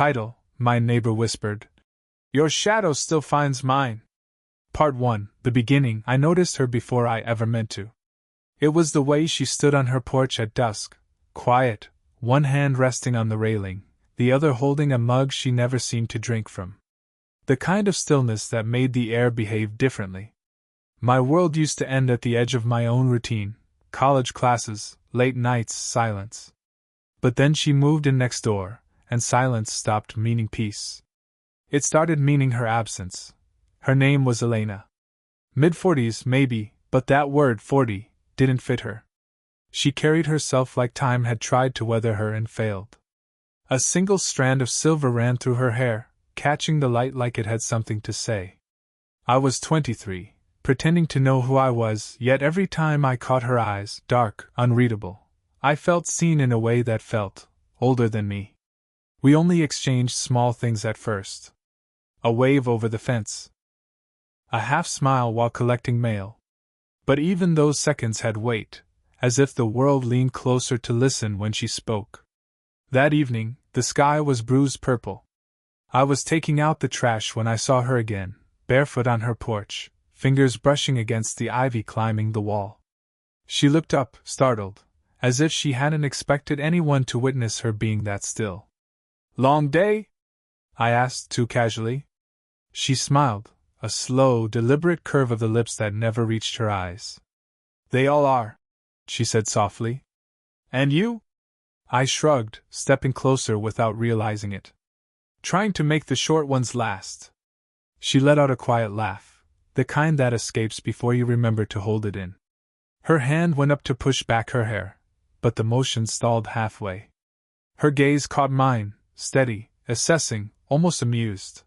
Title, my neighbor whispered. Your shadow still finds mine. Part 1, the beginning. I noticed her before I ever meant to. It was the way she stood on her porch at dusk, quiet, one hand resting on the railing, the other holding a mug she never seemed to drink from. The kind of stillness that made the air behave differently. My world used to end at the edge of my own routine, college classes, late nights, silence. But then she moved in next door, and silence stopped meaning peace. It started meaning her absence. Her name was Elena. Mid-40s, maybe, but that word, 40, didn't fit her. She carried herself like time had tried to weather her and failed. A single strand of silver ran through her hair, catching the light like it had something to say. I was 23, pretending to know who I was, yet every time I caught her eyes, dark, unreadable, I felt seen in a way that felt older than me. We only exchanged small things at first. A wave over the fence. A half smile while collecting mail. But even those seconds had weight, as if the world leaned closer to listen when she spoke. That evening, the sky was bruised purple. I was taking out the trash when I saw her again, barefoot on her porch, fingers brushing against the ivy climbing the wall. She looked up, startled, as if she hadn't expected anyone to witness her being that still. Long day? I asked too casually. She smiled, a slow, deliberate curve of the lips that never reached her eyes. They all are, she said softly. And you? I shrugged, stepping closer without realizing it. Trying to make the short ones last. She let out a quiet laugh, the kind that escapes before you remember to hold it in. Her hand went up to push back her hair, but the motion stalled halfway. Her gaze caught mine, steady, assessing, almost amused.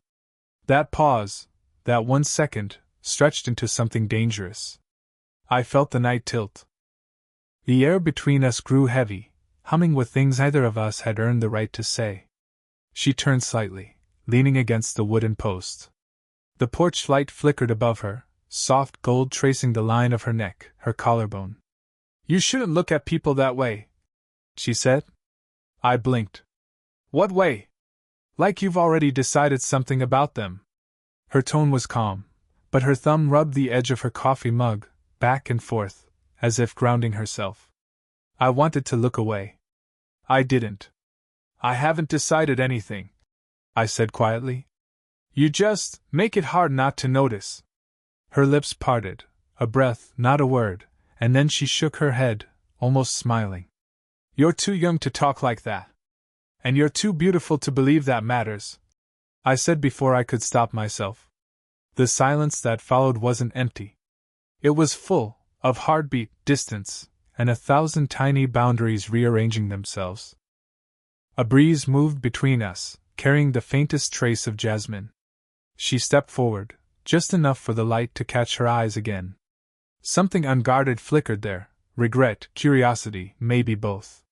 That pause, that 1 second, stretched into something dangerous. I felt the night tilt. The air between us grew heavy, humming with things neither of us had earned the right to say. She turned slightly, leaning against the wooden post. The porch light flickered above her, soft gold tracing the line of her neck, her collarbone. You shouldn't look at people that way, she said. I blinked. What way? Like you've already decided something about them. Her tone was calm, but her thumb rubbed the edge of her coffee mug, back and forth, as if grounding herself. I wanted to look away. I didn't. I haven't decided anything, I said quietly. You just make it hard not to notice. Her lips parted, a breath, not a word, and then she shook her head, almost smiling. You're too young to talk like that. And you're too beautiful to believe that matters, I said before I could stop myself. The silence that followed wasn't empty. It was full of heartbeat, distance, and 1,000 tiny boundaries rearranging themselves. A breeze moved between us, carrying the faintest trace of jasmine. She stepped forward, just enough for the light to catch her eyes again. Something unguarded flickered there, regret, curiosity, maybe both.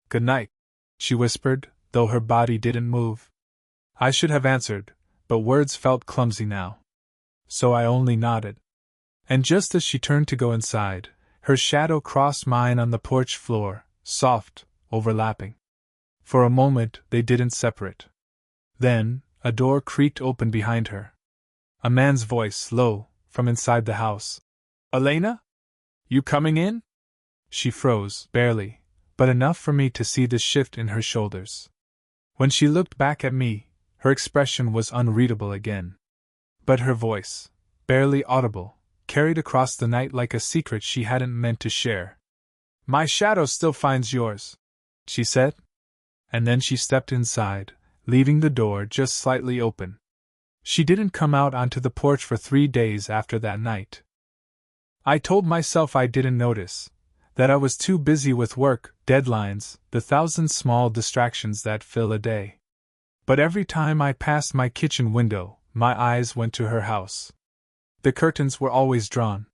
Good night, she whispered, though her body didn't move. I should have answered, but words felt clumsy now. So I only nodded. And just as she turned to go inside, her shadow crossed mine on the porch floor, soft, overlapping. For a moment they didn't separate. Then, a door creaked open behind her. A man's voice, low, from inside the house. Elena? You coming in? She froze, barely, but enough for me to see the shift in her shoulders. When she looked back at me, her expression was unreadable again. But her voice, barely audible, carried across the night like a secret she hadn't meant to share. My shadow still finds yours, she said. And then she stepped inside, leaving the door just slightly open. She didn't come out onto the porch for 3 days after that night. I told myself I didn't notice, that I was too busy with work, deadlines, the 1,000 small distractions that fill a day. But every time I passed my kitchen window, my eyes went to her house. The curtains were always drawn.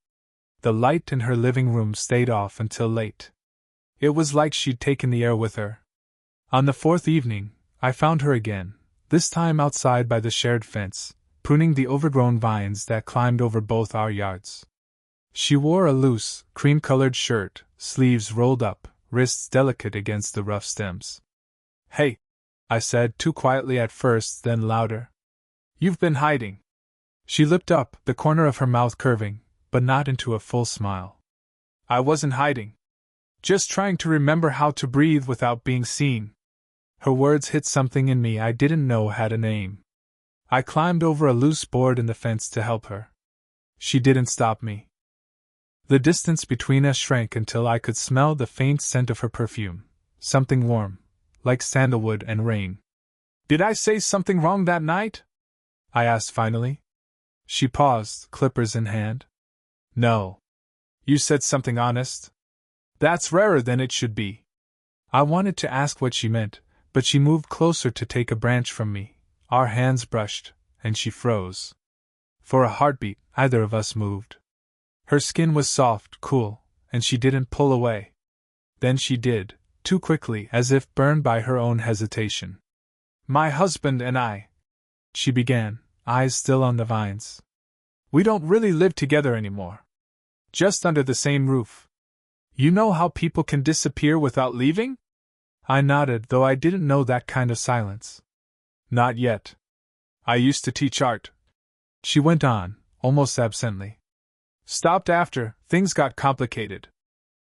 The light in her living room stayed off until late. It was like she'd taken the air with her. On the 4th evening, I found her again, this time outside by the shared fence, pruning the overgrown vines that climbed over both our yards. She wore a loose, cream-colored shirt, sleeves rolled up, wrists delicate against the rough stems. Hey! I said, too quietly at first, then louder. You've been hiding. She lipped up, the corner of her mouth curving, but not into a full smile. I wasn't hiding. Just trying to remember how to breathe without being seen. Her words hit something in me I didn't know had a name. I climbed over a loose board in the fence to help her. She didn't stop me. The distance between us shrank until I could smell the faint scent of her perfume, something warm, like sandalwood and rain. Did I say something wrong that night? I asked finally. She paused, clippers in hand. No. You said something honest. That's rarer than it should be. I wanted to ask what she meant, but she moved closer to take a branch from me. Our hands brushed, and she froze. For a heartbeat, either of us moved. Her skin was soft, cool, and she didn't pull away. Then she did, too quickly, as if burned by her own hesitation. My husband and I, she began, eyes still on the vines. We don't really live together anymore. Just under the same roof. You know how people can disappear without leaving? I nodded, though I didn't know that kind of silence. Not yet. I used to teach art. She went on, almost absently. Stopped after things got complicated.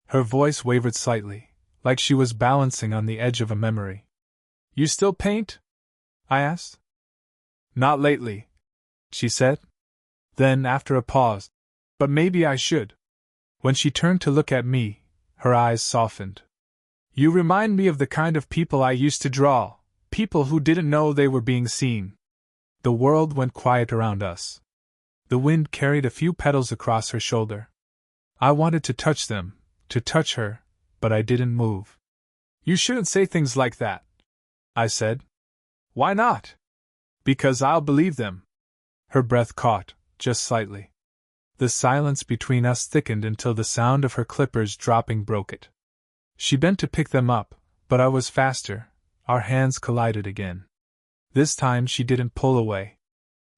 Her voice wavered slightly, like she was balancing on the edge of a memory. You still paint? I asked. Not lately, she said. Then, after a pause, but maybe I should. When she turned to look at me, her eyes softened. You remind me of the kind of people I used to draw, people who didn't know they were being seen. The world went quiet around us. The wind carried a few petals across her shoulder. I wanted to touch them, to touch her, but I didn't move. You shouldn't say things like that, I said. Why not? Because I'll believe them. Her breath caught, just slightly. The silence between us thickened until the sound of her clippers dropping broke it. She bent to pick them up, but I was faster. Our hands collided again. This time she didn't pull away.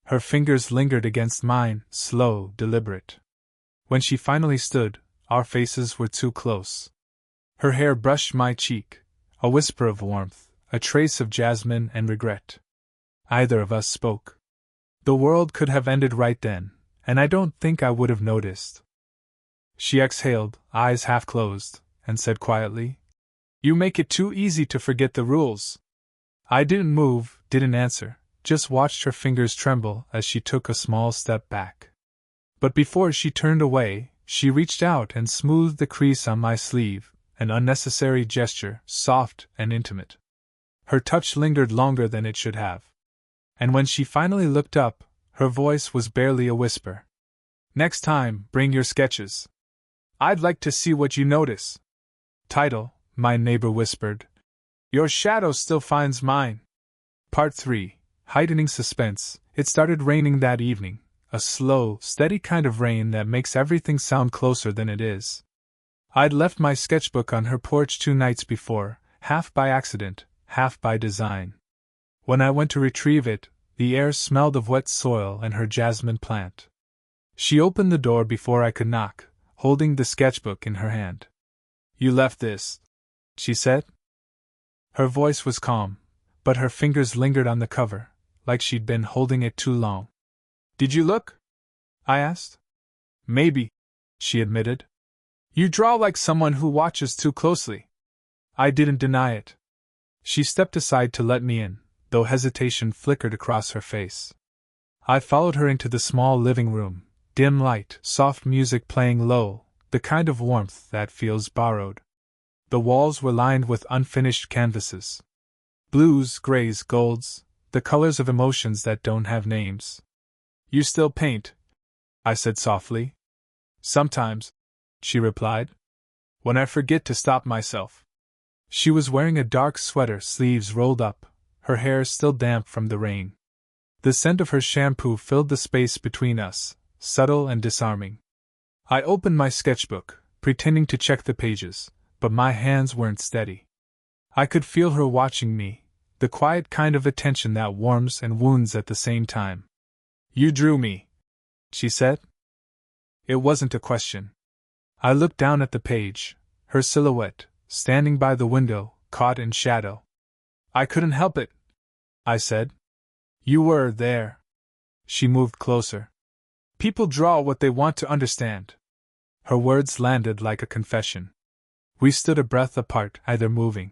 Her fingers lingered against mine, slow, deliberate. When she finally stood, our faces were too close. Her hair brushed my cheek, a whisper of warmth, a trace of jasmine and regret. Either of us spoke. The world could have ended right then, and I don't think I would have noticed. She exhaled, eyes half closed, and said quietly, You make it too easy to forget the rules. I didn't move, didn't answer, just watched her fingers tremble as she took a small step back. But before she turned away, she reached out and smoothed the crease on my sleeve, an unnecessary gesture, soft and intimate. Her touch lingered longer than it should have. And when she finally looked up, her voice was barely a whisper. Next time, bring your sketches. I'd like to see what you notice. Title, my neighbor whispered. Your shadow still finds mine. Part 3. Heightening suspense. It started raining that evening, a slow, steady kind of rain that makes everything sound closer than it is. I'd left my sketchbook on her porch 2 nights before, half by accident, half by design. When I went to retrieve it, the air smelled of wet soil and her jasmine plant. She opened the door before I could knock, holding the sketchbook in her hand. You left this, she said. Her voice was calm, but her fingers lingered on the cover, like she'd been holding it too long. Did you look? I asked. Maybe, she admitted. You draw like someone who watches too closely. I didn't deny it. She stepped aside to let me in, though hesitation flickered across her face. I followed her into the small living room, dim light, soft music playing low, the kind of warmth that feels borrowed. The walls were lined with unfinished canvases. Blues, grays, golds, the colors of emotions that don't have names. You still paint? I said softly. Sometimes, she replied. When I forget to stop myself. She was wearing a dark sweater, sleeves rolled up, her hair still damp from the rain. The scent of her shampoo filled the space between us, subtle and disarming. I opened my sketchbook, pretending to check the pages, but my hands weren't steady. I could feel her watching me, the quiet kind of attention that warms and wounds at the same time. You drew me, she said. It wasn't a question. I looked down at the page, her silhouette, standing by the window, caught in shadow. I couldn't help it, I said. You were there. She moved closer. People draw what they want to understand. Her words landed like a confession. We stood a breath apart, either moving.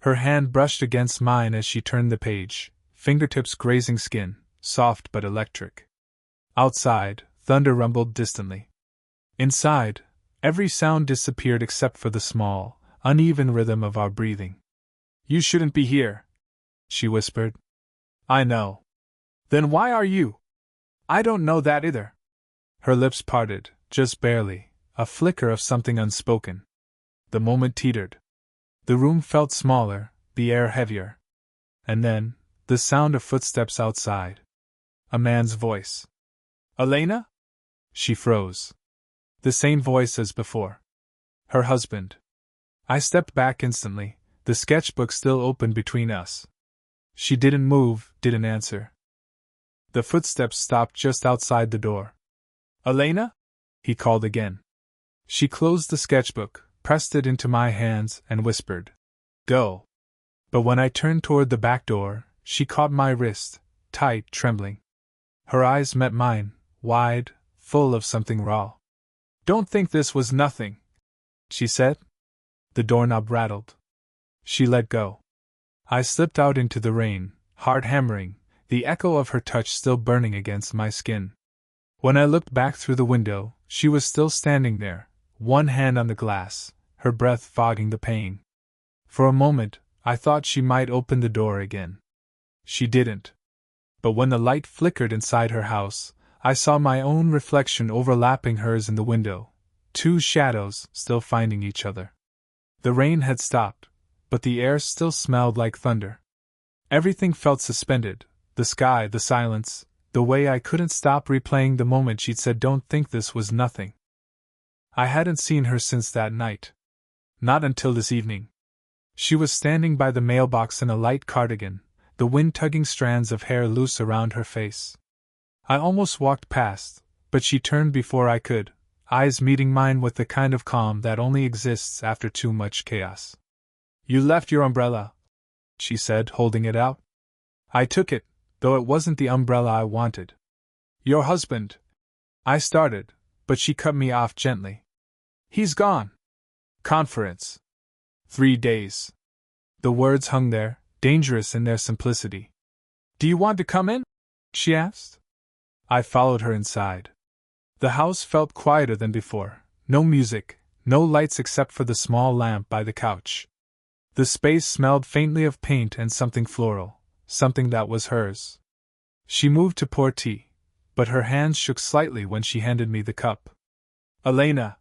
Her hand brushed against mine as she turned the page, fingertips grazing skin, soft but electric. Outside, thunder rumbled distantly. Inside, every sound disappeared except for the small, uneven rhythm of our breathing. You shouldn't be here, she whispered. I know. Then why are you? I don't know that either. Her lips parted, just barely, a flicker of something unspoken. The moment teetered. The room felt smaller, the air heavier. And then, the sound of footsteps outside. A man's voice. Elena? She froze. The same voice as before. Her husband. I stepped back instantly, the sketchbook still open between us. She didn't move, didn't answer. The footsteps stopped just outside the door. Elena? He called again. She closed the sketchbook, pressed it into my hands, and whispered, Go. But when I turned toward the back door, she caught my wrist, tight, trembling. Her eyes met mine, wide, full of something raw. Don't think this was nothing, she said. The doorknob rattled. She let go. I slipped out into the rain, heart hammering, the echo of her touch still burning against my skin. When I looked back through the window, she was still standing there, one hand on the glass, her breath fogging the pane. For a moment, I thought she might open the door again. She didn't. But when the light flickered inside her house, I saw my own reflection overlapping hers in the window, two shadows still finding each other. The rain had stopped, but the air still smelled like thunder. Everything felt suspended, the sky, the silence, the way I couldn't stop replaying the moment she'd said don't think this was nothing. I hadn't seen her since that night. Not until this evening. She was standing by the mailbox in a light cardigan, the wind tugging strands of hair loose around her face. I almost walked past, but she turned before I could, eyes meeting mine with the kind of calm that only exists after too much chaos. You left your umbrella, she said, holding it out. I took it, though it wasn't the umbrella I wanted. Your husband. I started, but she cut me off gently. He's gone. Conference. 3 days. The words hung there, dangerous in their simplicity. Do you want to come in? She asked. I followed her inside. The house felt quieter than before, no music, no lights except for the small lamp by the couch. The space smelled faintly of paint and something floral, something that was hers. She moved to pour tea, but her hands shook slightly when she handed me the cup. Elena,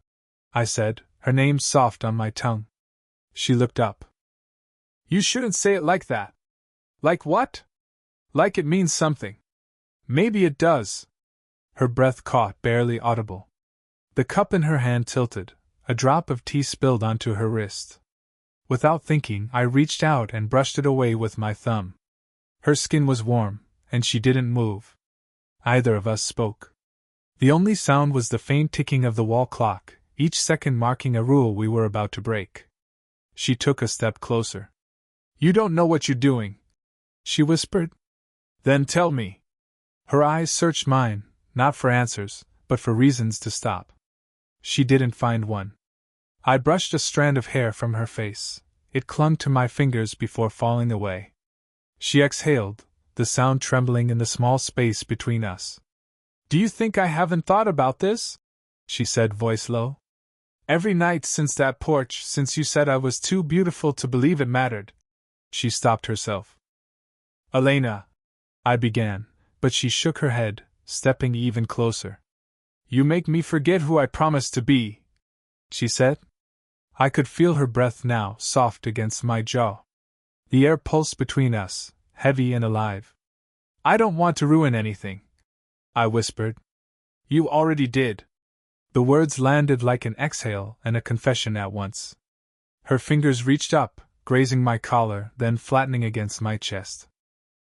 I said, her name soft on my tongue. She looked up. You shouldn't say it like that. Like what? Like it means something. Maybe it does. Her breath caught, barely audible. The cup in her hand tilted, a drop of tea spilled onto her wrist. Without thinking, I reached out and brushed it away with my thumb. Her skin was warm, and she didn't move. Either of us spoke. The only sound was the faint ticking of the wall clock, each second marking a rule we were about to break. She took a step closer. You don't know what you're doing, she whispered. Then tell me. Her eyes searched mine, not for answers, but for reasons to stop. She didn't find one. I brushed a strand of hair from her face. It clung to my fingers before falling away. She exhaled, the sound trembling in the small space between us. Do you think I haven't thought about this? She said, voice low. Every night since that porch, since you said I was too beautiful to believe it mattered. She stopped herself. Elena, I began, but she shook her head, stepping even closer. You make me forget who I promised to be, she said. I could feel her breath now, soft against my jaw. The air pulsed between us, heavy and alive. I don't want to ruin anything, I whispered. You already did. The words landed like an exhale and a confession at once. Her fingers reached up, grazing my collar, then flattening against my chest.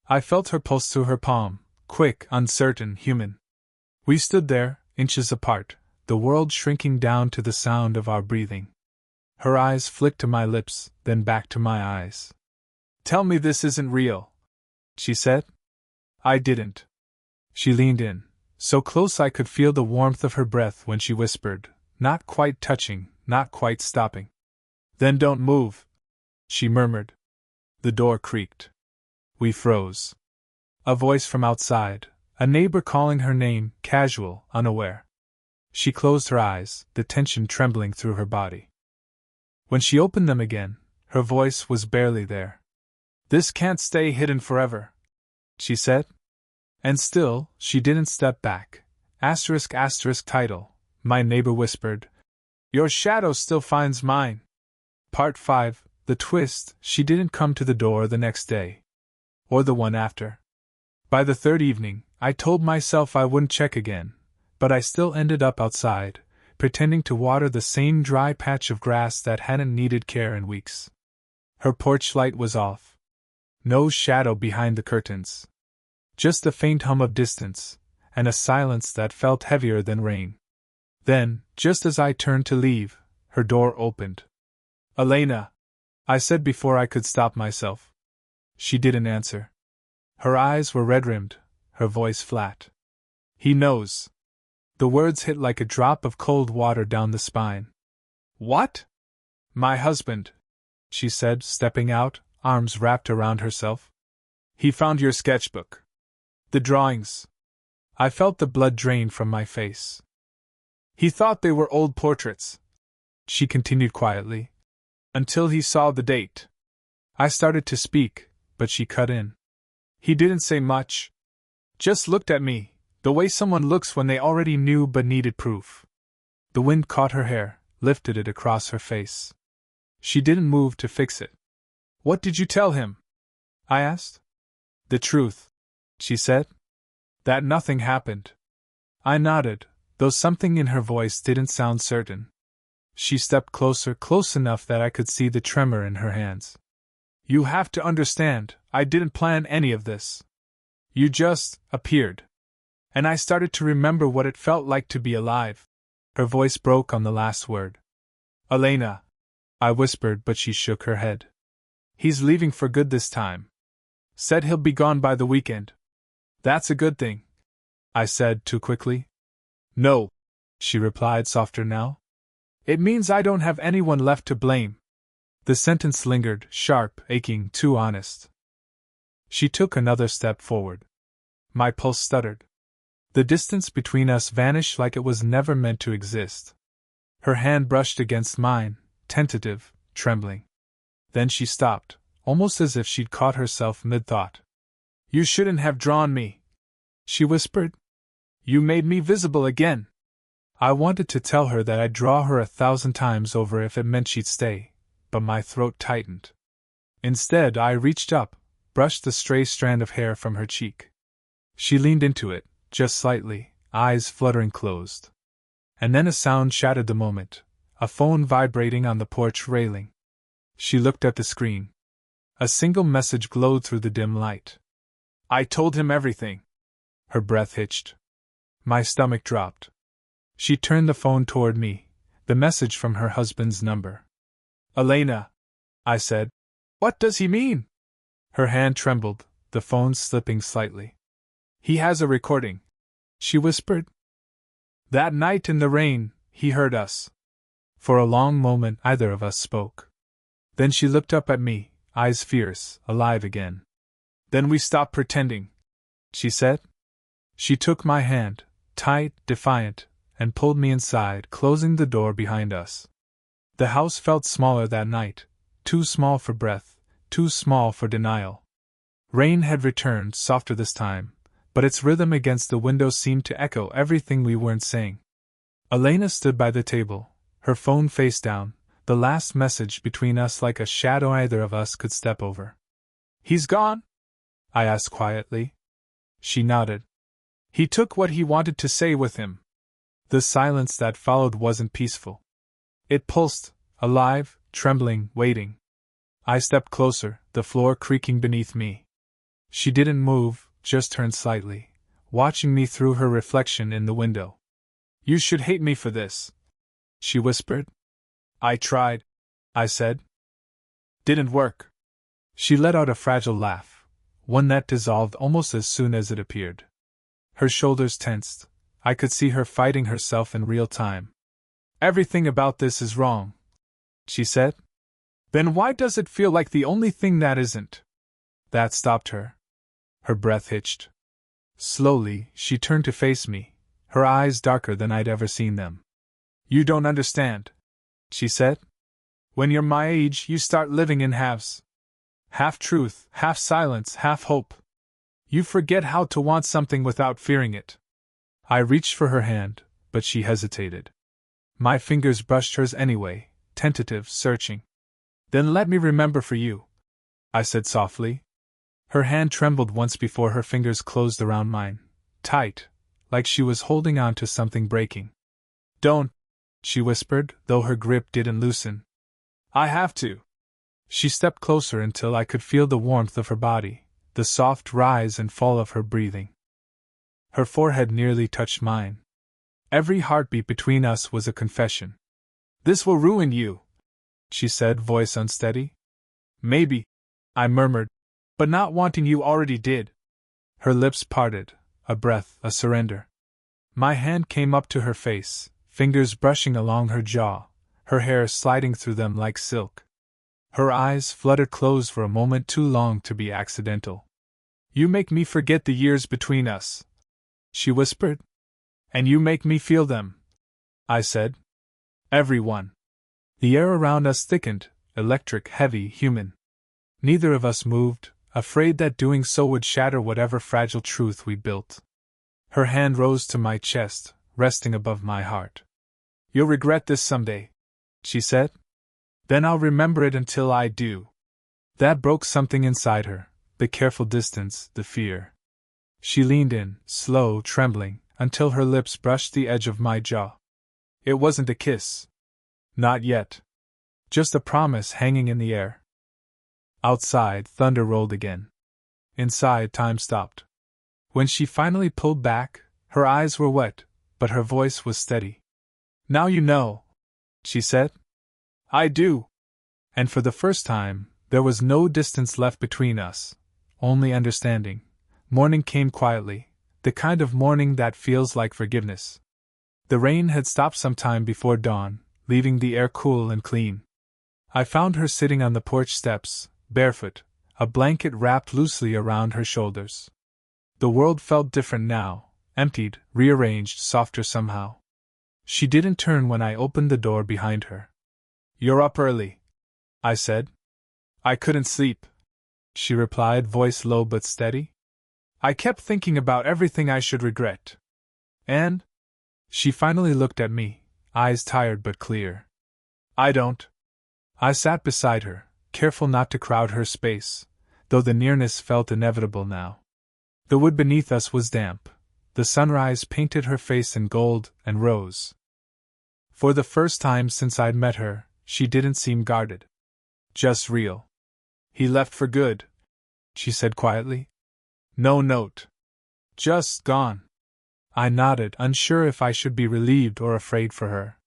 I felt her pulse through her palm, quick, uncertain, human. We stood there, inches apart, the world shrinking down to the sound of our breathing. Her eyes flicked to my lips, then back to my eyes. Tell me this isn't real, she said. I didn't. She leaned in, so close I could feel the warmth of her breath when she whispered, not quite touching, not quite stopping. Then don't move, she murmured. The door creaked. We froze. A voice from outside, a neighbor calling her name, casual, unaware. She closed her eyes, the tension trembling through her body. When she opened them again, her voice was barely there. This can't stay hidden forever, she said. And still, she didn't step back. Asterisk title, my neighbor whispered. Your shadow still finds mine. Part 5, the twist, she didn't come to the door the next day. Or the one after. By the third evening, I told myself I wouldn't check again, but I still ended up outside, pretending to water the same dry patch of grass that hadn't needed care in weeks. Her porch light was off. No shadow behind the curtains. Just a faint hum of distance, and a silence that felt heavier than rain. Then, just as I turned to leave, her door opened. Elena, I said before I could stop myself. She didn't answer. Her eyes were red-rimmed, her voice flat. He knows. The words hit like a drop of cold water down the spine. What? My husband, she said, stepping out, arms wrapped around herself. He found your sketchbook. The drawings. I felt the blood drain from my face. He thought they were old portraits, she continued quietly, until he saw the date. I started to speak, but she cut in. He didn't say much. Just looked at me, the way someone looks when they already knew but needed proof. The wind caught her hair, lifted it across her face. She didn't move to fix it. What did you tell him? I asked. The truth, she said. That nothing happened. I nodded, though something in her voice didn't sound certain. She stepped closer, close enough that I could see the tremor in her hands. You have to understand, I didn't plan any of this. You just appeared. And I started to remember what it felt like to be alive. Her voice broke on the last word. Elena, I whispered, but she shook her head. He's leaving for good this time. Said he'll be gone by the weekend. That's a good thing, I said too quickly. No, she replied softer now. It means I don't have anyone left to blame. The sentence lingered, sharp, aching, too honest. She took another step forward. My pulse stuttered. The distance between us vanished like it was never meant to exist. Her hand brushed against mine, tentative, trembling. Then she stopped, almost as if she'd caught herself mid-thought. You shouldn't have drawn me, she whispered. You made me visible again. I wanted to tell her that I'd draw her 1,000 times over if it meant she'd stay, but my throat tightened. Instead, I reached up, brushed the stray strand of hair from her cheek. She leaned into it, just slightly, eyes fluttering closed. And then a sound shattered the moment, a phone vibrating on the porch railing. She looked at the screen. A single message glowed through the dim light. I told him everything. Her breath hitched. My stomach dropped. She turned the phone toward me, the message from her husband's number. Elena, I said. What does he mean? Her hand trembled, the phone slipping slightly. He has a recording, she whispered. That night in the rain, he heard us. For a long moment, neither of us spoke. Then she looked up at me, eyes fierce, alive again. Then we stopped pretending, she said. She took my hand, tight, defiant, and pulled me inside, closing the door behind us. The house felt smaller that night, too small for breath, too small for denial. Rain had returned, softer this time, but its rhythm against the window seemed to echo everything we weren't saying. Elena stood by the table, her phone face down, the last message between us like a shadow either of us could step over. He's gone? I asked quietly. She nodded. He took what he wanted to say with him. The silence that followed wasn't peaceful. It pulsed, alive, trembling, waiting. I stepped closer, the floor creaking beneath me. She didn't move, just turned slightly, watching me through her reflection in the window. You should hate me for this, she whispered. I tried, I said. Didn't work. She let out a fragile laugh, one that dissolved almost as soon as it appeared. Her shoulders tensed. I could see her fighting herself in real time. Everything about this is wrong, she said. Then why does it feel like the only thing that isn't? That stopped her. Her breath hitched. Slowly, she turned to face me, her eyes darker than I'd ever seen them. You don't understand, she said. When you're my age, you start living in halves. Half truth, half silence, half hope. You forget how to want something without fearing it. I reached for her hand, but she hesitated. My fingers brushed hers anyway, tentative, searching. Then let me remember for you, I said softly. Her hand trembled once before her fingers closed around mine, tight, like she was holding on to something breaking. Don't, she whispered, though her grip didn't loosen. I have to. She stepped closer until I could feel the warmth of her body, the soft rise and fall of her breathing. Her forehead nearly touched mine. Every heartbeat between us was a confession. This will ruin you, she said, voice unsteady. Maybe, I murmured, but not wanting you already did. Her lips parted, a breath, a surrender. My hand came up to her face, fingers brushing along her jaw, her hair sliding through them like silk. Her eyes fluttered closed for a moment too long to be accidental. You make me forget the years between us, she whispered. And you make me feel them, I said. Everyone. The air around us thickened, electric, heavy, human. Neither of us moved, afraid that doing so would shatter whatever fragile truth we built. Her hand rose to my chest, resting above my heart. You'll regret this someday, she said. Then I'll remember it until I do. That broke something inside her, the careful distance, the fear. She leaned in, slow, trembling, until her lips brushed the edge of my jaw. It wasn't a kiss. Not yet. Just a promise hanging in the air. Outside, thunder rolled again. Inside, time stopped. When she finally pulled back, her eyes were wet, but her voice was steady. Now you know, she said. I do. And for the first time, there was no distance left between us, only understanding. Morning came quietly, the kind of morning that feels like forgiveness. The rain had stopped some time before dawn, leaving the air cool and clean. I found her sitting on the porch steps, barefoot, a blanket wrapped loosely around her shoulders. The world felt different now, emptied, rearranged, softer somehow. She didn't turn when I opened the door behind her. You're up early, I said. I couldn't sleep, she replied, voice low but steady. I kept thinking about everything I should regret. And? She finally looked at me, eyes tired but clear. I don't. I sat beside her, careful not to crowd her space, though the nearness felt inevitable now. The wood beneath us was damp. The sunrise painted her face in gold and rose. For the first time since I'd met her, she didn't seem guarded. Just real. He left for good, she said quietly. No note. Just gone. I nodded, unsure if I should be relieved or afraid for her.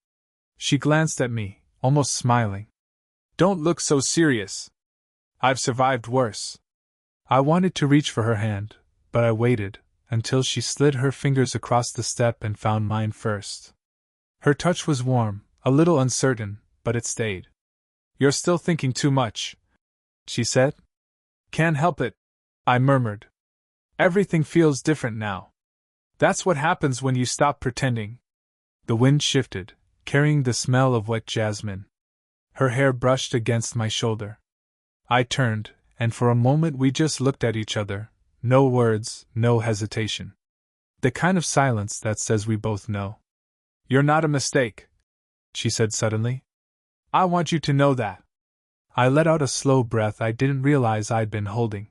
She glanced at me, almost smiling. Don't look so serious. I've survived worse. I wanted to reach for her hand, but I waited until she slid her fingers across the step and found mine first. Her touch was warm, a little uncertain, but it stayed. You're still thinking too much, she said. Can't help it, I murmured. Everything feels different now. That's what happens when you stop pretending. The wind shifted, carrying the smell of wet jasmine. Her hair brushed against my shoulder. I turned, and for a moment we just looked at each other, no words, no hesitation. The kind of silence that says we both know. You're not a mistake, she said suddenly. I want you to know that. I let out a slow breath I didn't realize I'd been holding.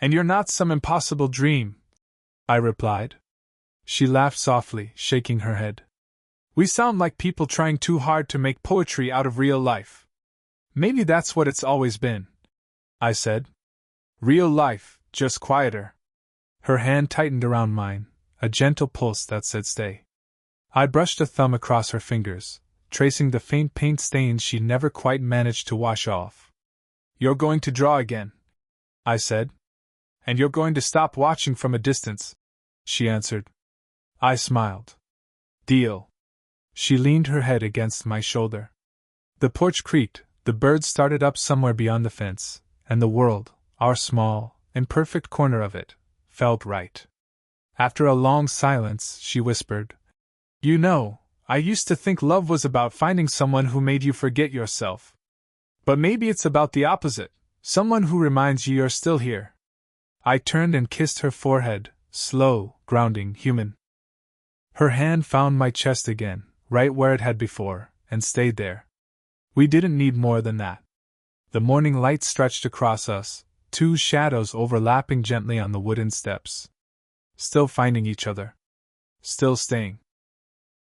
And you're not some impossible dream, I replied. She laughed softly, shaking her head. We sound like people trying too hard to make poetry out of real life. Maybe that's what it's always been, I said. Real life, just quieter. Her hand tightened around mine, a gentle pulse that said stay. I brushed a thumb across her fingers, tracing the faint paint stains she'd never quite managed to wash off. You're going to draw again, I said. And you're going to stop watching from a distance, she answered. I smiled. Deal. She leaned her head against my shoulder. The porch creaked, the birds started up somewhere beyond the fence, and the world, our small, imperfect corner of it, felt right. After a long silence, she whispered, You know, I used to think love was about finding someone who made you forget yourself. But maybe it's about the opposite, someone who reminds you you're still here. I turned and kissed her forehead, slow, grounding, human. Her hand found my chest again, right where it had before, and stayed there. We didn't need more than that. The morning light stretched across us, two shadows overlapping gently on the wooden steps. Still finding each other. Still staying.